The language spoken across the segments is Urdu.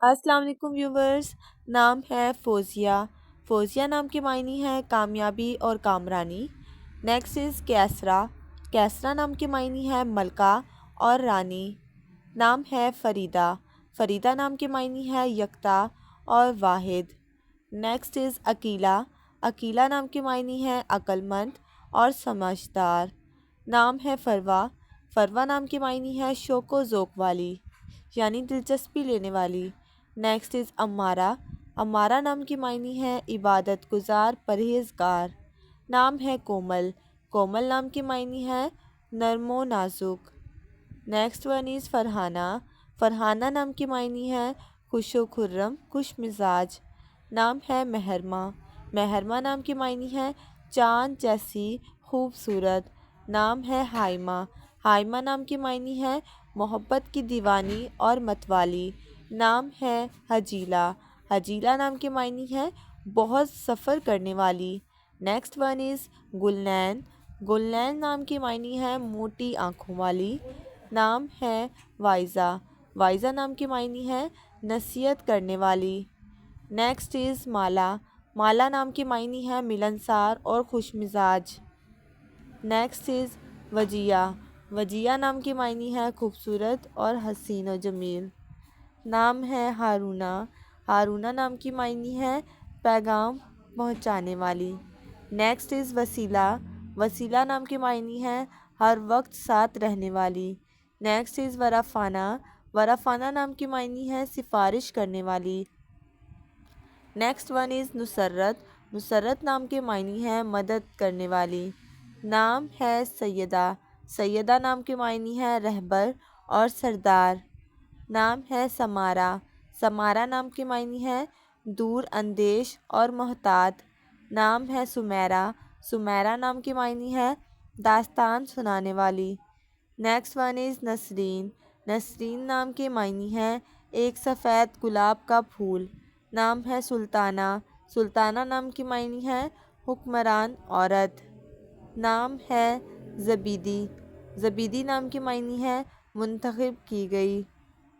السلام علیکم ویورز. نام ہے فوزیہ. فوزیہ نام کے معنی ہے کامیابی اور کامرانی. Next is Keesara. کیسرا نام کے معنی ہے ملکہ اور رانی. نام ہے فریدہ. فریدہ نام کے معنی ہے یکتا اور واحد. Next is Aqeela. عقیلہ نام کے معنی ہے عقل مند اور سمجھدار. نام ہے فروہ. فروہ نام کے معنی ہے شوق و ذوق والی یعنی دلچسپی لینے والی. Next is امارہ. امارہ نام کی معنی ہے عبادت گزار پرہیزگار. نام ہے کومل. کومل نام کی معنی ہے نرم و نازک. نیکسٹ ون از فرحانہ. فرحانہ نام کی معنی ہے خوش و خرم خوش مزاج. نام ہے مہرمہ. مہرمہ نام کی معنی ہے چاند جیسی خوبصورت. نام ہے ہائمہ. ہائمہ نام کی معنی ہے محبت کی دیوانی اور متوالی. نام ہے حجیلہ. حجیلہ نام کے معنی ہے بہت سفر کرنے والی. نیکسٹ ون از گلنین. گلنین نام کے معنی ہے موٹی آنکھوں والی. نام ہے وائزہ. وائزہ نام کے معنی ہے نصیحت کرنے والی. نیکسٹ از مالا. مالا نام کے معنی ہے ملنسار اور خوش مزاج. نیکسٹ از وجیہ. وجیہ نام کے معنی ہے خوبصورت اور حسین و جمیل. نام ہے ہارونہ. ہارونہ نام کی معنی ہے پیغام پہنچانے والی. نیکسٹ از وسیلہ. وسیلہ نام کے معنی ہے ہر وقت ساتھ رہنے والی. Next is ورافانہ. ورافانہ نام کی معنی ہے سفارش کرنے والی. نیکسٹ ون از نصرت. نصرت نام کے معنی ہے مدد کرنے والی. نام ہے سیدہ. سیدہ نام کے معنی ہے رہبر اور سردار. نام ہے سمارہ. سمارہ نام کے معنی ہے دور اندیش اور محتاط. نام ہے سمیرہ. سمیرہ نام کے معنی ہے داستان سنانے والی. نیکسٹ ون از نسرین. نسرین نام کے معنی ہے ایک سفید گلاب کا پھول. نام ہے سلطانہ. سلطانہ نام کی معنی ہے حکمران عورت. نام ہے زبیدی. زبیدی نام کی معنی ہے منتخب کی گئی.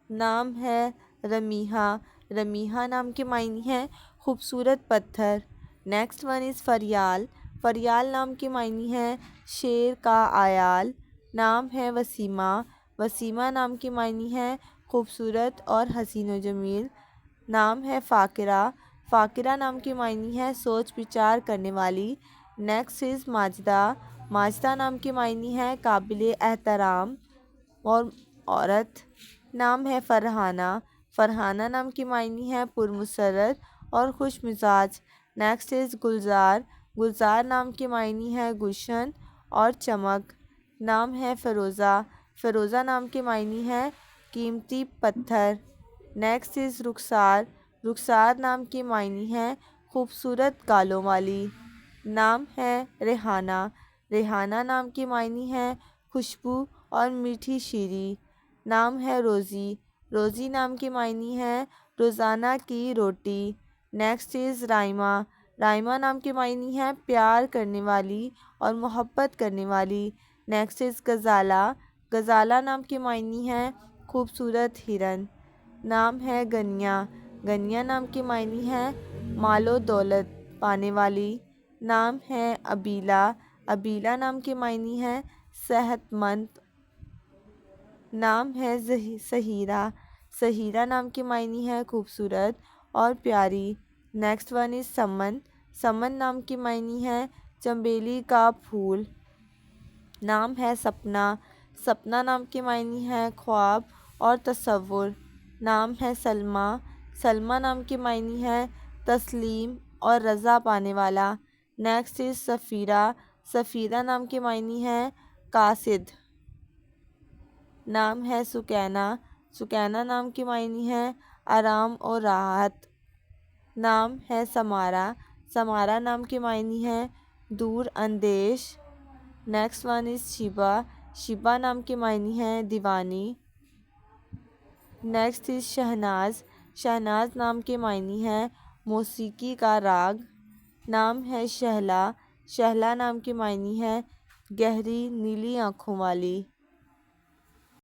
نام ہے رمیحہ. رمیحہ نام کے معنی ہے خوبصورت پتھر. نیکسٹ ون از فریال. فریال نام کے معنی ہے شیر کا عیال. نام ہے وسیمہ. وسیمہ نام کے معنی ہے خوبصورت اور حسین و جمیل. نام ہے فاقرہ. فاقرہ نام کے معنی ہے سوچ بچار کرنے والی. Next is ماجدہ. ماجدہ نام کے معنی ہے قابل احترام اور عورت. نام ہے فرحانہ. فرحانہ نام کی معنی ہے پرمسرت اور خوش مزاج. نیکسٹ از گلزار. گلزار نام کے معنی ہے گلشن اور چمک. نام ہے فیروزہ. فیروزہ نام کے معنی ہے قیمتی پتھر. نیکسٹ از رخسار. رخسار نام کے معنی ہے خوبصورت گالوں والی. نام ہے ریحانہ. ریحانہ نام کے معنی ہے خوشبو اور میٹھی شیری. نام ہے روزی. روزی نام کے معنی ہے روزانہ کی روٹی. Next is Raima. رائمہ نام کے معنی ہے پیار کرنے والی اور محبت کرنے والی. Next is Ghazala. غزالہ نام کے معنی ہے خوبصورت ہرن. نام ہے گنیا. گنیا نام کے معنی ہے مال و دولت پانے والی. نام ہے ابیلہ. ابیلہ نام کے معنی ہے صحت مند. نام ہے سہیرہ. سہیرہ نام کے معنی ہے خوبصورت اور پیاری. نیکسٹ ون از سمن. سمن نام کے معنی ہے چنبیلی کا پھول. نام ہے سپنا. سپنا نام کے معنی ہے خواب اور تصور. نام ہے سلمیٰ. سلمیٰ نام کے معنی ہے تسلیم اور رضا پانے والا. Next is سفیرہ. سفیرہ نام کے معنی ہے قاصد. نام ہے سکینہ. سکینہ نام کے معنی ہے آرام اور راحت. نام ہے سمارہ. سمارہ نام کے معنی ہے دور اندیش. Next one is Sheeba. Sheeba نام کے معنی ہے دیوانی. Next is Shahnaz. شہناز نام کے معنی ہے موسیقی کا راگ. نام ہے شہلا. شہلا نام کے معنی ہے گہری نیلی آنکھوں والی.